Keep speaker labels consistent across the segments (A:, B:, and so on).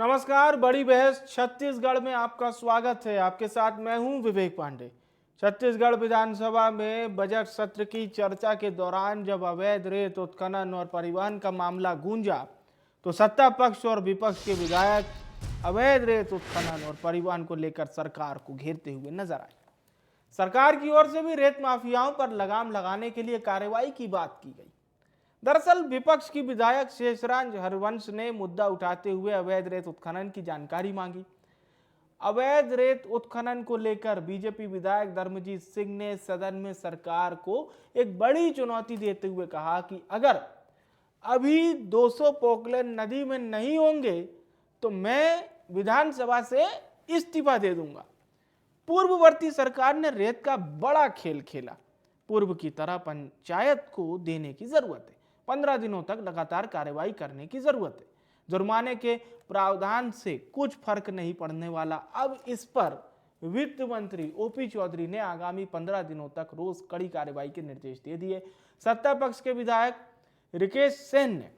A: नमस्कार। बड़ी बहस छत्तीसगढ़ में आपका स्वागत है। आपके साथ मैं हूं विवेक पांडे। छत्तीसगढ़ विधानसभा में बजट सत्र की चर्चा के दौरान जब अवैध रेत उत्खनन और परिवहन का मामला गूंजा तो सत्ता पक्ष और विपक्ष के विधायक अवैध रेत उत्खनन और परिवहन को लेकर सरकार को घेरते हुए नजर आए। सरकार की ओर से भी रेत माफियाओं पर लगाम लगाने के लिए कार्रवाई की बात की गई। दरअसल विपक्ष की विधायक शेषराज हरवंश ने मुद्दा उठाते हुए अवैध रेत उत्खनन की जानकारी मांगी। अवैध रेत उत्खनन को लेकर बीजेपी विधायक धर्मजीत सिंह ने सदन में सरकार को एक बड़ी चुनौती देते हुए कहा कि अगर अभी 200 पोकलेन नदी में नहीं होंगे तो मैं विधानसभा से इस्तीफा दे दूंगा। पूर्ववर्ती सरकार ने रेत का बड़ा खेल खेला। पूर्व की तरह पंचायत को देने की जरूरत है। 15 दिनों तक लगातार कार्रवाई करने की जरूरत है। जुर्माने के प्रावधान से कुछ फर्क नहीं पड़ने वाला। अब इस पर वित्त मंत्री ओपी चौधरी ने आगामी 15 दिनों तक रोज कड़ी कार्रवाई के निर्देश दे दिए। सत्ता पक्ष के विधायक रिकेश सेन ने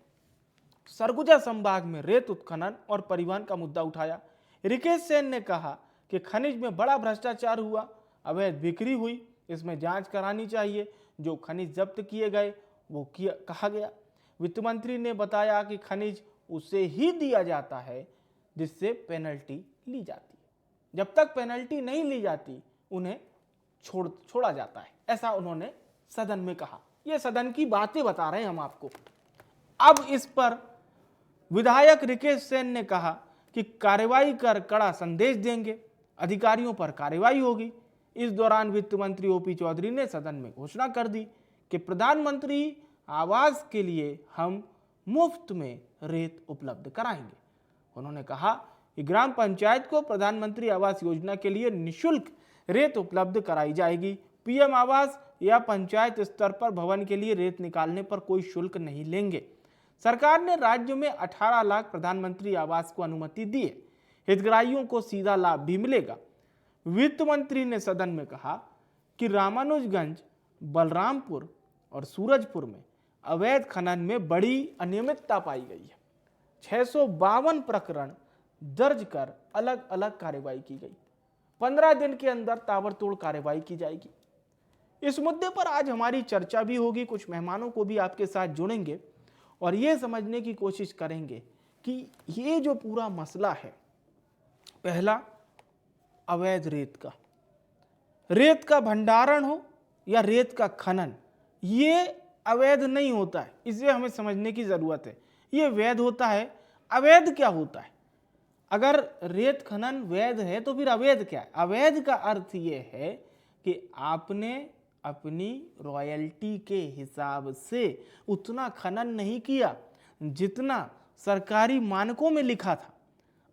A: सरगुजा संभाग में रेत उत्खनन और परिवहन का मुद्दा उठाया। रिकेश सेन ने कहा कि खनिज में बड़ा भ्रष्टाचार हुआ, अवैध बिक्री हुई, इसमें जांच करानी चाहिए। जो खनिज जब्त किए गए वो कहा गया। वित्त मंत्री ने बताया कि खनिज उसे ही दिया जाता है जिससे पेनल्टी ली जाती है। जब तक पेनल्टी नहीं ली जाती उन्हें छोड़ा जाता है, ऐसा उन्होंने सदन में कहा। ये सदन की बातें बता रहे हैं हम आपको। अब इस पर विधायक रिकेश सेन ने कहा कि कार्रवाई कर कड़ा संदेश देंगे, अधिकारियों पर कार्रवाई होगी। इस दौरान वित्त मंत्री ओपी चौधरी ने सदन में घोषणा कर दी कि प्रधानमंत्री आवास के लिए हम मुफ्त में रेत उपलब्ध कराएंगे। उन्होंने कहा कि ग्राम पंचायत को प्रधानमंत्री आवास योजना के लिए निःशुल्क रेत उपलब्ध कराई जाएगी। पीएम आवास या पंचायत स्तर पर भवन के लिए रेत निकालने पर कोई शुल्क नहीं लेंगे। सरकार ने राज्य में 18 लाख प्रधानमंत्री आवास को अनुमति दी है। हितग्राहियों को सीधा लाभ भी मिलेगा। वित्त मंत्री ने सदन में कहा कि रामानुजगंज, बलरामपुर और सूरजपुर में अवैध खनन में बड़ी अनियमितता पाई गई है। 652 प्रकरण दर्ज कर अलग अलग कार्रवाई की गई। 15 दिन के अंदर ताबड़तोड़ कार्रवाई की जाएगी। इस मुद्दे पर आज हमारी चर्चा भी होगी। कुछ मेहमानों को भी आपके साथ जोड़ेंगे और ये समझने की कोशिश करेंगे कि ये जो पूरा मसला है, पहला अवैध रेत का भंडारण हो या रेत का खनन, ये अवैध नहीं होता है। इसे हमें समझने की जरूरत है। ये वैध होता है। अवैध क्या होता है? अगर रेत खनन वैध है तो फिर अवैध क्या है? अवैध का अर्थ ये है कि आपने अपनी रॉयल्टी के हिसाब से उतना खनन नहीं किया जितना सरकारी मानकों में लिखा था।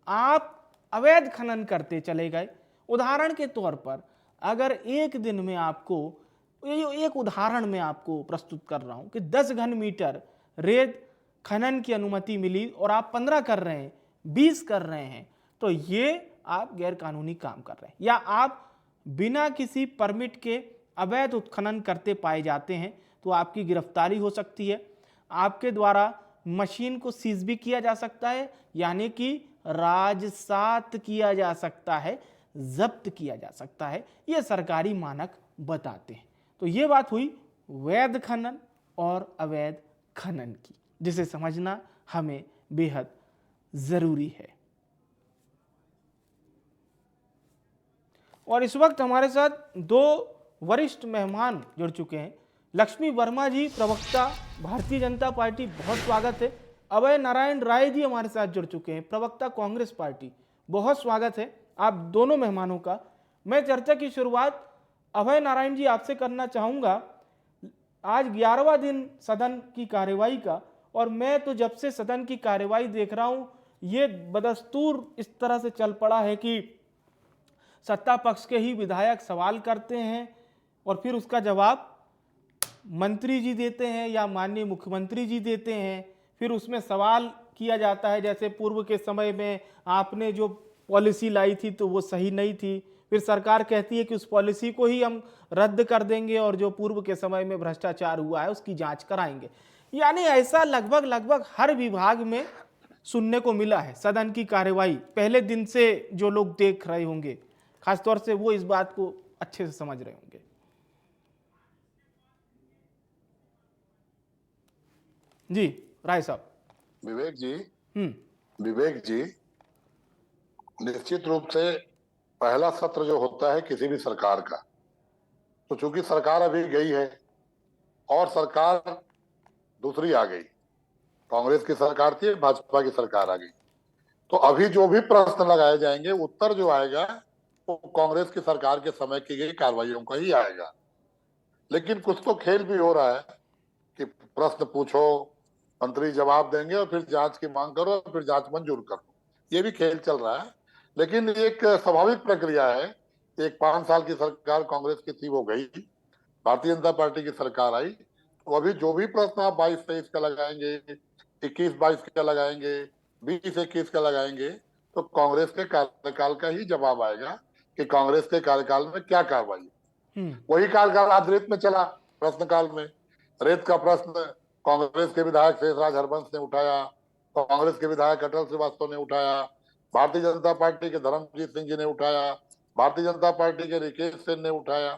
A: आप अवैध खनन करते चले गए। उदाहरण के तौर पर अगर एक दिन में आपको, एक उदाहरण में आपको प्रस्तुत कर रहा हूं कि 10 घन मीटर रेत खनन की अनुमति मिली और आप 15 कर रहे हैं, 20 कर रहे हैं, तो ये आप गैर कानूनी काम कर रहे हैं। या आप बिना किसी परमिट के अवैध उत्खनन करते पाए जाते हैं तो आपकी गिरफ्तारी हो सकती है। आपके द्वारा मशीन को सीज भी किया जा सकता है, यानी कि राजसात किया जा सकता है, जब्त किया जा सकता है। ये सरकारी मानक बताते हैं। तो ये बात हुई वैध खनन और अवैध खनन की, जिसे समझना हमें बेहद जरूरी है। और इस वक्त हमारे साथ 2 वरिष्ठ मेहमान जुड़ चुके हैं। लक्ष्मी वर्मा जी, प्रवक्ता भारतीय जनता पार्टी, बहुत स्वागत है। अभय नारायण राय जी हमारे साथ जुड़ चुके हैं, प्रवक्ता कांग्रेस पार्टी, बहुत स्वागत है आप दोनों मेहमानों का। मैं चर्चा की शुरुआत अभय नारायण जी आपसे करना चाहूँगा। आज 11वां दिन सदन की कार्यवाही का, और मैं तो जब से सदन की कार्यवाही देख रहा हूँ ये बदस्तूर इस तरह से चल पड़ा है कि सत्ता पक्ष के ही विधायक सवाल करते हैं और फिर उसका जवाब मंत्री जी देते हैं या माननीय मुख्यमंत्री जी देते हैं। फिर उसमें सवाल किया जाता है जैसे पूर्व के समय में आपने जो पॉलिसी लाई थी तो वो सही नहीं थी, फिर सरकार कहती है कि उस पॉलिसी को ही हम रद्द कर देंगे और जो पूर्व के समय में भ्रष्टाचार हुआ है उसकी जांच कराएंगे। यानी ऐसा लगभग हर विभाग में सुनने को मिला है सदन की कार्यवाही पहले दिन से जो लोग देख रहे होंगे, खासतौर से वो इस बात को अच्छे से समझ रहे होंगे। जी राय साहब।
B: विवेक जी, निश्चित रूप से पहला सत्र जो होता है किसी भी सरकार का, तो चूंकि सरकार अभी गई है और सरकार दूसरी आ गई, कांग्रेस की सरकार थी, भाजपा की सरकार आ गई, तो अभी जो भी प्रश्न लगाए जाएंगे, उत्तर जो आएगा वो कांग्रेस की सरकार के समय की गई कार्रवाइयों का ही आएगा। लेकिन कुछ तो खेल भी हो रहा है कि प्रश्न पूछो, मंत्री जवाब देंगे और फिर जांच की मांग करो और फिर जांच मंजूर करो, ये भी खेल चल रहा है। लेकिन एक स्वाभाविक प्रक्रिया है। एक 5 साल की सरकार कांग्रेस की थी, वो गई, भारतीय जनता पार्टी की सरकार आई, तो अभी जो भी प्रश्न आप 22-23 का लगाएंगे, 21-22 का लगाएंगे, 20-21 का लगाएंगे, तो कांग्रेस के कार्यकाल का ही जवाब आएगा कि कांग्रेस के कार्यकाल में क्या कार्रवाई। वही कार्यकाल आज रेत में चला। प्रश्नकाल में रेत का प्रश्न कांग्रेस के विधायक शेषराज हरबंश ने उठाया, कांग्रेस के विधायक अटल श्रीवास्तव ने उठाया, भारतीय जनता पार्टी के धर्मजीत सिंह जी ने उठाया, भारतीय जनता पार्टी के रिकेश सिंह ने उठाया,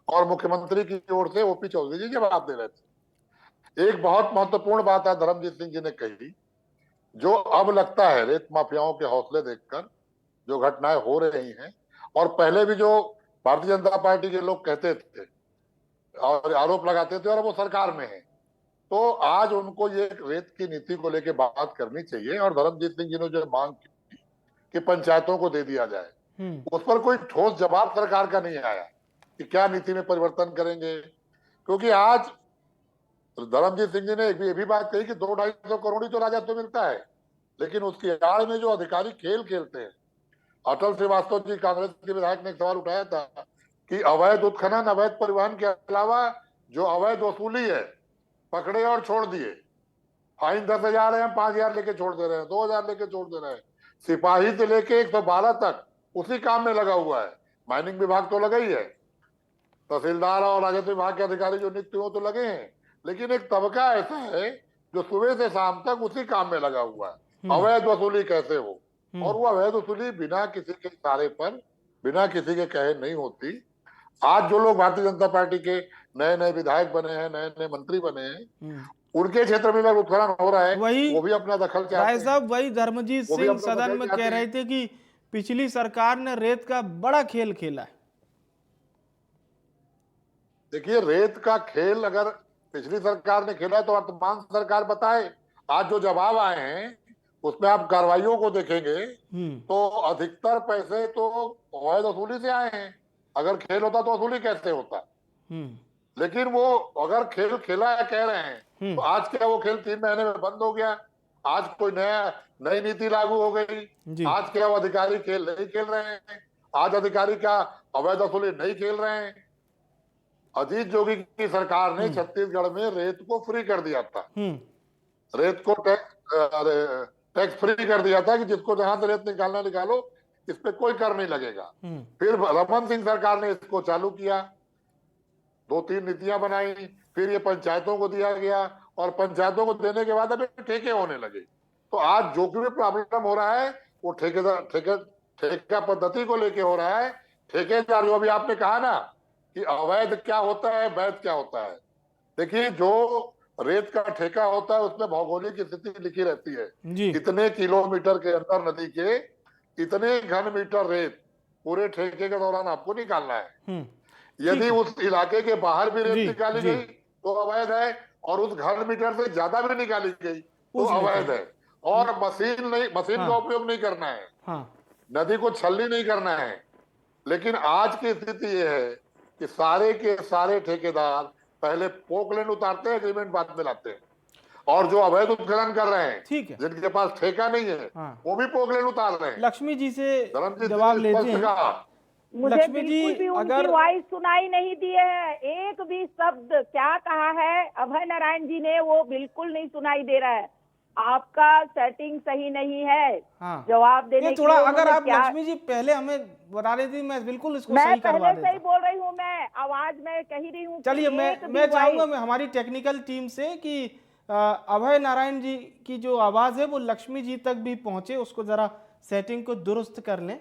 B: और मुख्यमंत्री की ओर से ओपी चौधरी जी जवाब दे रहे थे। एक बहुत महत्वपूर्ण बात है धर्मजीत सिंह जी ने कही, जो अब लगता है रेत माफियाओं के हौसले देखकर जो घटनाएं हो रही हैं, और पहले भी जो भारतीय जनता पार्टी के लोग कहते थे और आरोप लगाते थे और वो सरकार में है, तो आज उनको ये रेत की नीति को लेकर बात करनी चाहिए। और धर्मजीत सिंह जी ने जो मांग की कि पंचायतों को दे दिया जाए, उस पर कोई ठोस जवाब सरकार का नहीं आया कि क्या नीति में परिवर्तन करेंगे। क्योंकि आज धर्मजीत सिंह जी ने ये भी बात कही कि 200-250 करोड़ ही तो राजस्व मिलता है, लेकिन उसकी आड़ में जो अधिकारी खेल खेलते हैं। अटल श्रीवास्तव जी कांग्रेस के विधायक ने एक सवाल उठाया था कि अवैध उत्खनन, अवैध परिवहन के अलावा जो अवैध वसूली है, पकड़े और छोड़ दिए, फाइन 10,000 है, हम 5,000 लेके छोड़ दे रहे हैं, 2,000 लेके छोड़ दे रहे हैं, सिपाही से लेके 112 तक उसी काम में लगा हुआ है। माइनिंग विभाग तो लगा ही है, तहसीलदार और राजस्व विभाग के अधिकारी जो नित्य हो तो लगे हैं, लेकिन एक तबका ऐसा है जो सुबह से शाम तक उसी काम में लगा हुआ है। अवैध वसूली कैसे हो, और वो अवैध वसूली बिना किसी के इशारे पर, बिना किसी के कहे नहीं होती। आज जो लोग भारतीय जनता पार्टी के नए नए विधायक बने हैं, नए नए मंत्री बने हैं, उनके क्षेत्र में उत्खनन हो रहा है, वो भी अपना दखल चाहते हैं।
A: साहब वही धर्मजीत सिंह सदन में कह रहे थे कि पिछली सरकार ने रेत का बड़ा खेल खेला है।
B: देखिए, रेत का खेल अगर पिछली सरकार ने खेला है तो वर्तमान सरकार बताए। आज जो जवाब आए हैं उसमें आप कार्रवाइयों को देखेंगे तो अधिकतर पैसे तो अवैध वसूली से आए हैं। अगर खेल होता तो वसूली कैसे होता। लेकिन वो अगर खेल खेला है कह रहे हैं, तो आज क्या वो खेल 3 महीने में बंद हो गया? आज कोई नई नीति लागू हो गई? आज क्या वो अधिकारी खेल नहीं खेल रहे हैं? आज अधिकारी क्या अवैध वसूली नहीं खेल रहे हैं? अजीत जोगी की सरकार ने छत्तीसगढ़ में रेत को फ्री कर दिया था। रेत को टैक्स फ्री कर दिया था कि जिसको जहां से रेत निकालना निकालो, इस पे कोई कर नहीं लगेगा। फिर रमन सिंह सरकार ने इसको चालू किया, 2-3 नीतियां बनाई, फिर ये पंचायतों को दिया गया, और पंचायतों को देने के बाद अभी ठेके होने लगे। तो आज जो भी प्रॉब्लम हो रहा है वो ठेका पद्धति को लेके हो रहा है। ठेकेदार, जो अभी आपने कहा ना कि अवैध क्या होता है, वैध क्या होता है। देखिए, जो रेत का ठेका होता है उसमें भौगोलिक स्थिति लिखी रहती है, कितने किलोमीटर के अंदर नदी के इतने घन मीटर रेत पूरे ठेके के दौरान आपको निकालना है। यदि उस इलाके के बाहर भी रेत निकाली गई तो अवैध है, और उस घन मीटर से ज्यादा भी निकाली गई तो अवैध है। और मशीन का उपयोग नहीं करना है, नदी को छलनी नहीं करना है। लेकिन आज की स्थिति यह है कि सारे के सारे ठेकेदार पहले पोकलैंड उतारते हैं, एग्रीमेंट बाद में लाते हैं, और जो अवैध उत्खनन कर रहे हैं, ठीक है, जिनके पास ठेका नहीं है, वो भी पोकलैंड उतार रहे हैं।
A: लक्ष्मी जी से जवाब लेते हैं।
C: मुझे बिल्कुल भी उनकी वॉइस सुनाई नहीं दिए है, एक भी शब्द क्या कहा है अभय नारायण जी ने वो बिल्कुल नहीं सुनाई दे रहा है। आपका सेटिंग सही नहीं है। जवाब देने
A: थोड़ा अगर आप लक्ष्मी जी पहले हमें बता रही थी, मैं बिल्कुल इसको सही करवा देता।
C: मैं पहले सही बोल रही हूँ, मैं आवाज में कह रही हूँ।
A: चलिए, मैं चाहूंगा मैं हमारी टेक्निकल टीम से कि अभय नारायण जी की जो आवाज़ है वो लक्ष्मी जी तक भी पहुंचे, उसको ज़रा सेटिंग को दुरुस्त कर लें।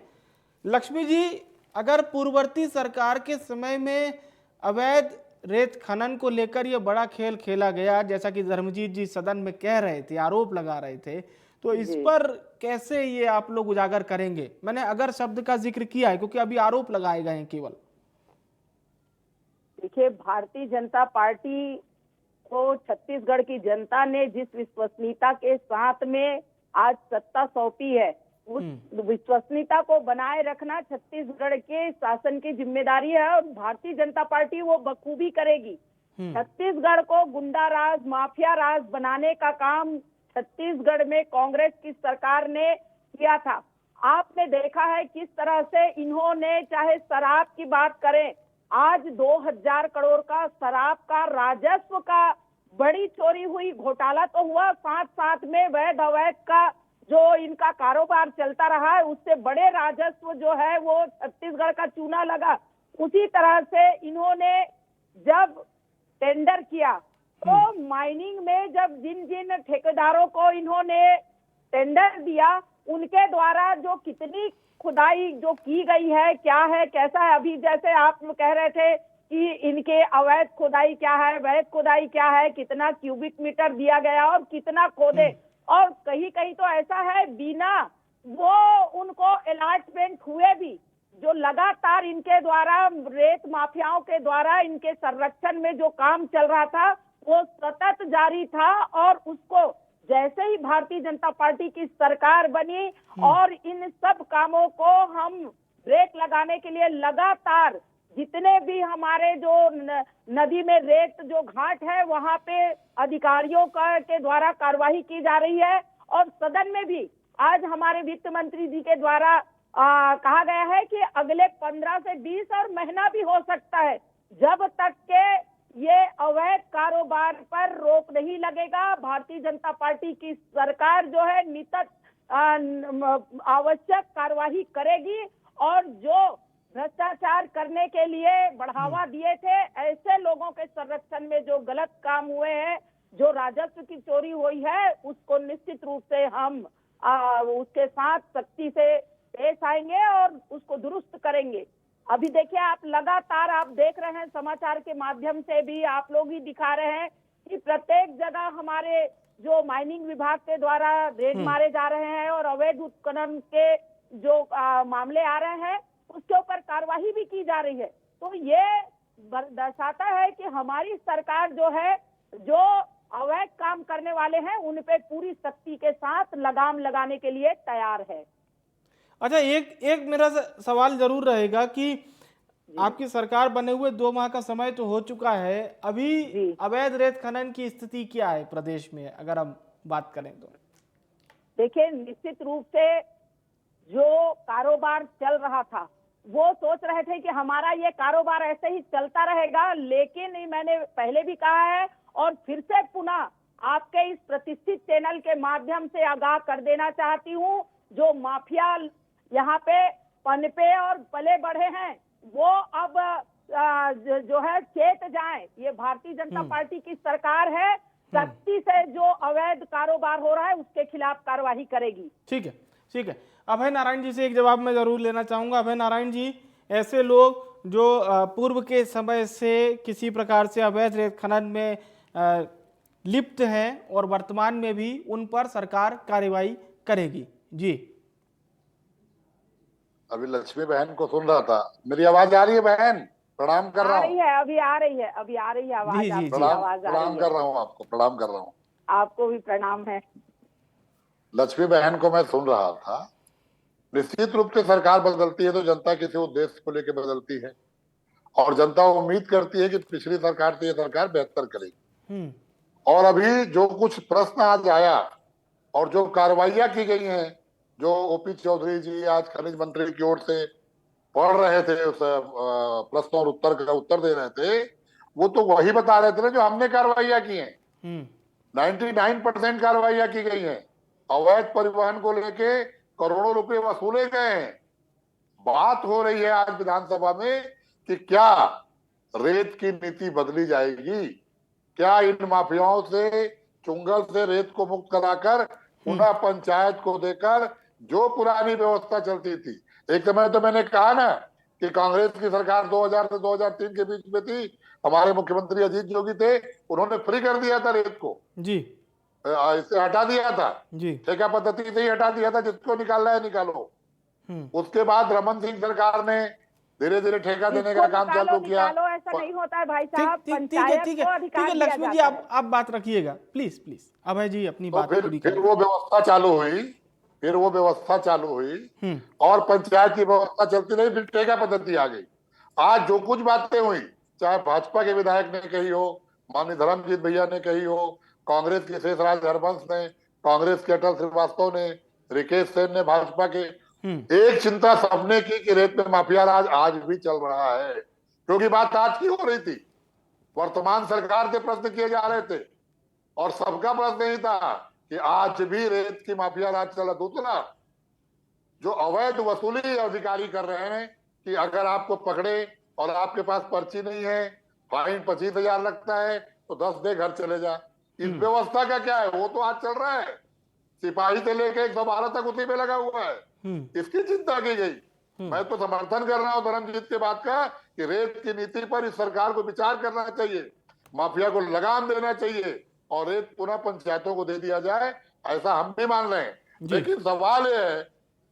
A: लक्ष्मी जी, अगर पूर्ववर्ती सरकार के समय में अवैध रेत खनन को लेकर ये बड़ा खेल खेला गया, जैसा कि धर्मजीत जी सदन में कह रहे थे, आरोप लगा रहे थे, तो इस
C: जी।
A: पर कैसे ये आप लोग उजागर करेंगे? मैंने अगर शब्द का जिक्र किया है क्योंकि अभी आरोप लगाए गए हैं केवल।
C: देखिए, भारतीय जनता पार्टी को छत्तीसगढ़ की जनता ने जिस विश्वसनीयता के साथ में आज सत्ता सौंपी है, उस विश्वसनीयता को बनाए रखना छत्तीसगढ़ के शासन की जिम्मेदारी है और भारतीय जनता पार्टी वो बखूबी करेगी। छत्तीसगढ़ को गुंडा राज, माफिया राज बनाने का काम छत्तीसगढ़ में कांग्रेस की सरकार ने किया था। आपने देखा है किस तरह से इन्होंने, चाहे शराब की बात करें, आज 2000 करोड़ का शराब का राजस्व का बड़ी चोरी हुई, घोटाला तो हुआ, साथ साथ में वैध अवैध का जो इनका कारोबार चलता रहा है, उससे बड़े राजस्व जो है वो छत्तीसगढ़ का चूना लगा। उसी तरह से इन्होंने जब टेंडर किया तो माइनिंग में जब जिन जिन ठेकेदारों को इन्होंने टेंडर दिया, उनके द्वारा जो कितनी खुदाई जो की गई है, क्या है, कैसा है, अभी जैसे आप कह रहे थे कि इनके अवैध खुदाई क्या है, वैध खुदाई क्या है, कितना क्यूबिक मीटर दिया गया और कितना खोदे, और कहीं कहीं तो ऐसा है बिना वो उनको अलॉटमेंट हुए भी जो लगातार इनके द्वारा रेत माफियाओं के द्वारा इनके संरक्षण में जो काम चल रहा था वो सतत जारी था। और उसको जैसे ही भारतीय जनता पार्टी की सरकार बनी और इन सब कामों को हम ब्रेक लगाने के लिए लगातार जितने भी हमारे जो नदी में रेत जो घाट है वहां पे अधिकारियों के द्वारा कार्रवाई की जा रही है। और सदन में भी आज हमारे वित्त मंत्री जी के द्वारा कहा गया है कि अगले 15 से 20 और महीना भी हो सकता है जब तक के ये अवैध कारोबार पर रोक नहीं लगेगा, भारतीय जनता पार्टी की सरकार जो है नित्य आवश्यक कार्रवाई करेगी। और जो भ्रष्टाचार करने के लिए बढ़ावा दिए थे, ऐसे लोगों के संरक्षण में जो गलत काम हुए हैं, जो राजस्व की चोरी हुई है, उसको निश्चित रूप से हम उसके साथ सख्ती से पेश आएंगे और उसको दुरुस्त करेंगे। अभी देखिए, आप लगातार आप देख रहे हैं समाचार के माध्यम से भी आप लोग ही दिखा रहे हैं कि प्रत्येक जगह हमारे जो माइनिंग विभाग के द्वारा रेड मारे जा रहे हैं और अवैध उत्खनन के जो मामले आ रहे हैं उसके ऊपर कार्रवाई भी की जा रही है। तो ये दर्शाता है कि हमारी सरकार जो है, जो अवैध काम करने वाले हैं उन पे पूरी सख्ती के साथ लगाम लगाने के लिए तैयार है।
A: अच्छा, एक मेरा सवाल जरूर रहेगा कि आपकी सरकार बने हुए 2 माह का समय तो हो चुका है, अभी अवैध रेत खनन की स्थिति क्या है प्रदेश में अगर हम बात करें तो? देखिए,
C: निश्चित रूप से जो कारोबार चल रहा था वो सोच रहे थे कि हमारा ये कारोबार ऐसे ही चलता रहेगा, लेकिन मैंने पहले भी कहा है और फिर से पुनः आपके इस प्रतिष्ठित चैनल के माध्यम से आगाह कर देना चाहती हूँ, जो माफिया यहाँ पे पनपे और पले बढ़े हैं वो अब जो है चेत जाएं। ये भारतीय जनता पार्टी की सरकार है, सख्ती से जो अवैध कारोबार हो रहा है उसके खिलाफ कार्रवाई करेगी। ठीक है, ठीक है। अभय नारायण जी से एक जवाब मैं जरूर लेना चाहूंगा। अभय नारायण जी, ऐसे लोग जो पूर्व के समय से किसी प्रकार से अवैध रेत खनन में लिप्त हैं और वर्तमान में भी, उन पर सरकार कार्रवाई करेगी। जी,
B: अभी लक्ष्मी बहन को सुन रहा था। मेरी आवाज आ रही है बहन? प्रणाम कर रहा हूँ।
C: अभी आ रही है आवाज।
B: प्रणाम कर रहा हूँ आपको, प्रणाम कर रहा हूँ।
C: आपको भी प्रणाम है।
B: लक्ष्मी बहन को मैं सुन रहा था। निश्चित रूप से सरकार बदलती है तो जनता किसी उद्देश्य को लेकर बदलती है और जनता उम्मीद करती है कि पिछली सरकार से ये सरकार बेहतर करेगी। और अभी जो कुछ प्रश्न आज आया और जो कार्रवाइयां की गई हैं, जो ओपी चौधरी जी आज खनिज मंत्री की ओर से पढ़ रहे थे, उस प्रश्न और उत्तर का उत्तर दे रहे थे, वो तो वही बता रहे थे ना जो हमने कार्रवाइयां की हैं। 99% कार्रवाइयां की गई हैं। अवैध परिवहन को लेके करोड़ों रुपए वसूले गए हैं। बात हो रही है आज विधानसभा में कि क्या रेत की नीति बदली जाएगी, क्या इन माफियाओं से चुंगल से रेत को मुक्त कराकर पुनः पंचायत को देकर जो पुरानी व्यवस्था चलती थी। एक समय तो मैंने कहा ना कि कांग्रेस की सरकार 2000 से 2003 के बीच में थी, हमारे मुख्यमंत्री अजीत जोगी थे, उन्होंने फ्री कर दिया था रेत को,
A: जी
B: इसे हटा दिया था,
A: जी।
B: ठेका पद्धति से ही हटा दिया था, जिसको निकालना है निकालो। उसके बाद रमन सिंह सरकार ने धीरे धीरे ठेका देने
C: इसको
B: का काम
C: निकालो
B: चालू किया।
C: निकालो ऐसा नहीं होता है भाई
A: ठीक
C: साहब,
A: ठीक ठीक है
C: पंचायत
A: ठीक
C: को
A: है ठीक
C: अधिकार
A: है
C: दिया
A: लक्ष्मी जी,
C: जाता है।
A: आप बात रखिएगा प्लीज प्लीज। अभय जी अपनी
B: तो
A: बात पूरी
B: फिर
A: करें।
B: वो व्यवस्था चालू हुई, फिर वो व्यवस्था चालू हुई
A: हम्म
B: और पंचायत की व्यवस्था चलती रही, फिर ठेका पद्धति आ गई। आज जो कुछ बातें हुई, चाहे भाजपा के विधायक ने कही हो, माननीय धर्मजीत भैया ने कही हो, कांग्रेस के शेषराज हरवंश ने, कांग्रेस के अटल श्रीवास्तव ने, रिकेश सेन ने, भाजपा के, एक चिंता सबने की कि रेत में माफिया राज आज भी चल रहा है। क्योंकि बात आज की हो रही थी, वर्तमान सरकार से प्रश्न किए जा रहे थे और सबका प्रश्न यही था कि आज भी रेत की माफिया राज चला। दूसरा, जो अवैध वसूली अधिकारी कर रहे हैं कि अगर आपको पकड़े और आपके पास पर्ची नहीं है, फाइन 25,000 लगता है, तो 10 दे घर चले जा। इस व्यवस्था का क्या है, वो तो आज चल रहा है, सिपाही से लेके 112 तक उसी पे लगा हुआ है। इसकी चिंता की गई। मैं तो समर्थन कर रहा हूं धर्मजीत के बात का कि रेत की नीति पर इस सरकार को विचार करना चाहिए, माफिया को लगाम देना चाहिए और रेत पुनः पंचायतों को दे दिया जाए, ऐसा हम भी मान रहे हैं। लेकिन सवाल यह है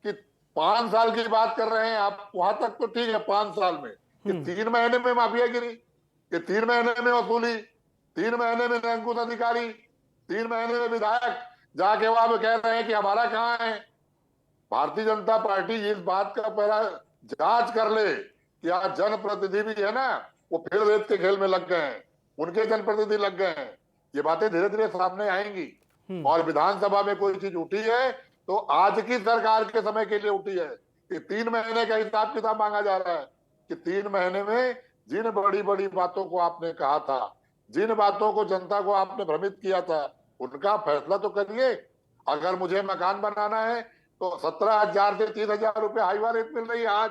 B: कि 5 साल की बात कर रहे हैं आप, वहां तक तो ठीक है, 5 साल में कि 3 महीने में माफियागिरी, कि 3 महीने में वसूली, 3 महीने में निरंकुश अधिकारी, 3 महीने में विधायक जाके वहां पे कह रहे हैं कि हमारा कहाँ है। भारतीय जनता पार्टी इस बात का पहला जांच कर ले कि आज जनप्रतिनिधि भी है ना, वो फिर रेत के खेल में लग गए हैं, उनके जनप्रतिनिधि लग गए हैं। ये बातें धीरे धीरे सामने आएंगी और विधानसभा में कोई चीज उठी है तो आज की सरकार के समय के लिए उठी है कि 3 महीने का हिसाब किताब मांगा जा रहा है कि 3 महीने में जिन बड़ी बड़ी बातों को आपने कहा था, जिन बातों को जनता को आपने भ्रमित किया था, उनका फैसला तो करिए। अगर मुझे मकान बनाना है तो 17,000 से 30,000 रुपया हाईवा रेट मिल रही है आज,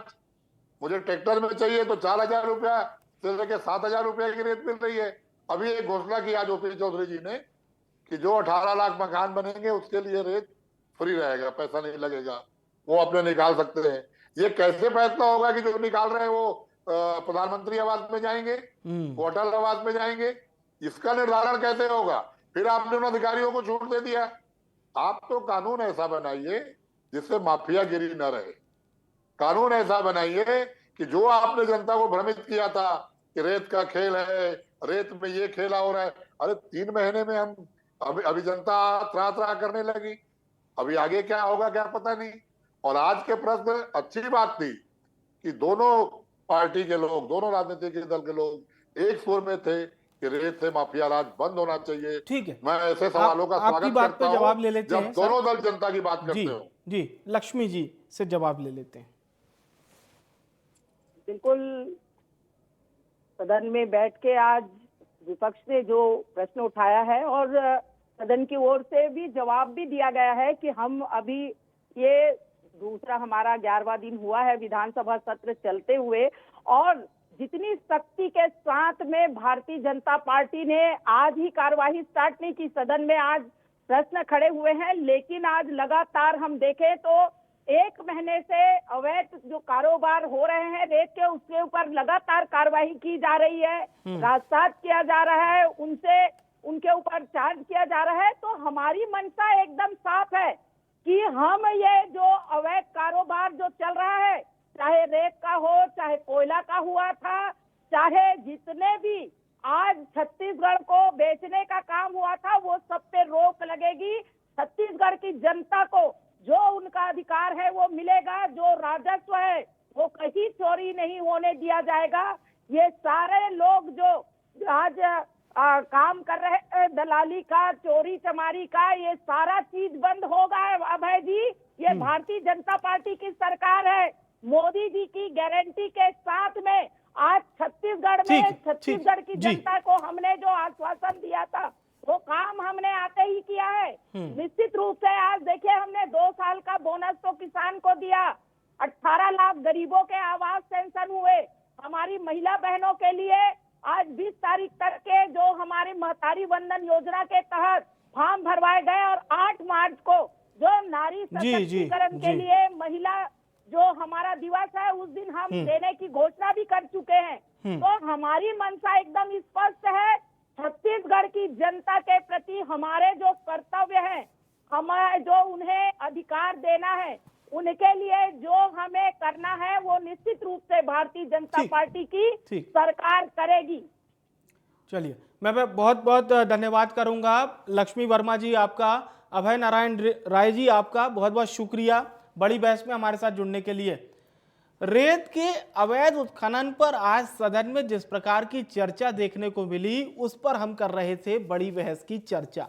B: मुझे ट्रैक्टर में चाहिए तो 4,000 रुपया से लेकर 7,000 रुपया की रेट मिल रही है। अभी एक घोषणा की आज ओपी चौधरी जी ने कि जो 18 लाख मकान बनेंगे उसके लिए रेट फ्री रहेगा, पैसा नहीं लगेगा, वो अपने निकाल सकते हैं। ये कैसे फैसला होगा कि जो निकाल रहे हैं वो प्रधानमंत्री आवास में जाएंगे, वो अटल आवास में जाएंगे, इसका निर्धारण कैसे होगा? फिर आपने उन अधिकारियों को छूट दे दिया। आप तो कानून ऐसा बनाइए जिससे माफियागिरी न रहे, कानून ऐसा बनाइए कि जो आपने जनता को भ्रमित किया था कि रेत का खेल है, रेत में ये खेला हो रहा है, अरे 3 महीने में हम अभी जनता त्रा करने लगी। अभी आगे क्या होगा क्या पता नहीं। और आज के प्रश्न अच्छी बात थी कि दोनों पार्टी के लोग, दोनों राजनीतिक दल के लोग एक सुर में थे कि रेत से माफिया राज बंद होना चाहिए।
A: ठीक है,
B: मैं ऐसे सवालों का
A: आपकी
B: स्वागत
A: बात
B: करता
A: पे जवाब ले
B: हूं
A: लेते
B: जब
A: हैं
B: दोनों दल जनता की बात करते
A: जी
B: हो।
A: जी। लक्ष्मी जी से जवाब ले लेते हैं।
C: बिल्कुल, सदन में बैठ के आज विपक्ष ने जो प्रश्न उठाया है और सदन की ओर से भी जवाब भी दिया गया है कि हम अभी ये दूसरा हमारा 11वां दिन हुआ है विधानसभा सत्र चलते हुए, और जितनी सख्ती के साथ में भारतीय जनता पार्टी ने आज ही कार्यवाही स्टार्ट नहीं की, सदन में आज प्रश्न खड़े हुए हैं, लेकिन आज लगातार हम देखें तो 1 महीने से अवैध जो कारोबार हो रहे हैं रेत के, उसके ऊपर लगातार कार्रवाई की जा रही है, राजसात किया जा रहा है, उनके ऊपर चार्ज किया जा रहा है। तो हमारी मंशा एकदम साफ है कि हम ये जो अवैध कारोबार जो चल रहा है, चाहे रेत का हो, चाहे कोयला का हुआ था, चाहे जितने भी आज छत्तीसगढ़ को बेचने का काम हुआ था, वो सब पे रोक लगेगी। छत्तीसगढ़ की जनता को जो उनका अधिकार है वो मिलेगा, जो राजस्व है वो कहीं चोरी नहीं होने दिया जाएगा। ये सारे लोग जो आज काम कर रहे हैं, दलाली का, चोरी चमारी का, ये सारा चीज बंद होगा अभय जी। ये भारतीय जनता पार्टी की सरकार है, मोदी जी की गारंटी के साथ में आज छत्तीसगढ़ में छत्तीसगढ़ की जनता को हमने जो आश्वासन दिया था वो काम हमने आते ही किया है। निश्चित रूप से आज देखिए, हमने 2 साल का बोनस तो किसान को दिया, 18 लाख गरीबों के आवास सेंशन हुए, हमारी महिला बहनों के लिए आज 20 तारीख तक के जो हमारी महतारी वंदन योजना के तहत फॉर्म भरवाए गए और 8 मार्च को जो नारी सशक्तिकरण के लिए महिला जो हमारा दिवस है उस दिन हम देने की घोषणा भी कर चुके हैं। तो हमारी मंशा एकदम स्पष्ट है। छत्तीसगढ़ की जनता के प्रति हमारे जो कर्तव्य है, हमें जो उन्हें अधिकार देना है, उनके लिए जो हमें करना है वो निश्चित रूप से भारतीय जनता पार्टी की सरकार करेगी।
A: चलिए, मैं बहुत बहुत धन्यवाद करूंगा लक्ष्मी वर्मा जी आपका, अभय नारायण राय जी आपका बहुत बहुत शुक्रिया बड़ी बहस में हमारे साथ जुड़ने के लिए। रेत के अवैध उत्खनन पर आज सदन में जिस प्रकार की चर्चा देखने को मिली उस पर हम कर रहे थे बड़ी बहस की चर्चा।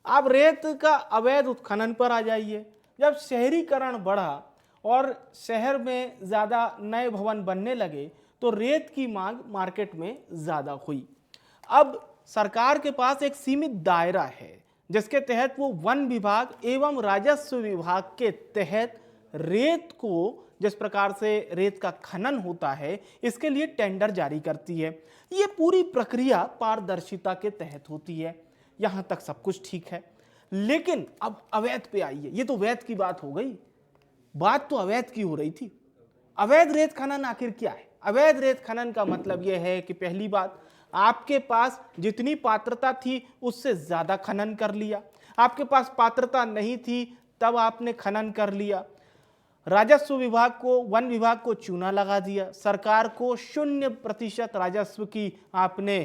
A: आप रेत का अवैध उत्खनन पर आ जाइए। जब शहरीकरण बढ़ा और शहर में ज़्यादा नए भवन बनने लगे तो रेत की मांग मार्केट में ज़्यादा हुई। अब सरकार के पास एक सीमित दायरा है जिसके तहत वो वन विभाग एवं राजस्व विभाग के तहत रेत को, जिस प्रकार से रेत का खनन होता है, इसके लिए टेंडर जारी करती है। ये पूरी प्रक्रिया पारदर्शिता के तहत होती है। यहाँ तक सब कुछ ठीक है, लेकिन अब अवैध पे आइए। ये तो वैध की बात हो गई, बात तो अवैध की हो रही थी। अवैध रेत खनन आखिर क्या है? अवैध रेत खनन का मतलब यह है कि पहली बात, आपके पास जितनी पात्रता थी उससे ज्यादा खनन कर लिया। आपके पास पात्रता नहीं थी तब आपने खनन कर लिया। राजस्व विभाग को, वन विभाग को चूना लगा दिया। सरकार को 0% राजस्व की आपने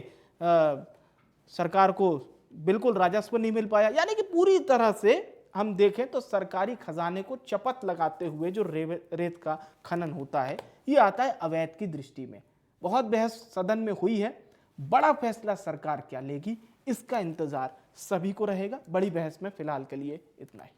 A: सरकार को बिल्कुल राजस्व नहीं मिल पाया। यानी कि पूरी तरह से हम देखें तो सरकारी खजाने को चपत लगाते हुए जो रेत का खनन होता है ये आता है अवैध की दृष्टि में। बहुत बहस सदन में हुई है, बड़ा फैसला सरकार क्या लेगी इसका इंतजार सभी को रहेगा। बड़ी बहस में फिलहाल के लिए इतना ही।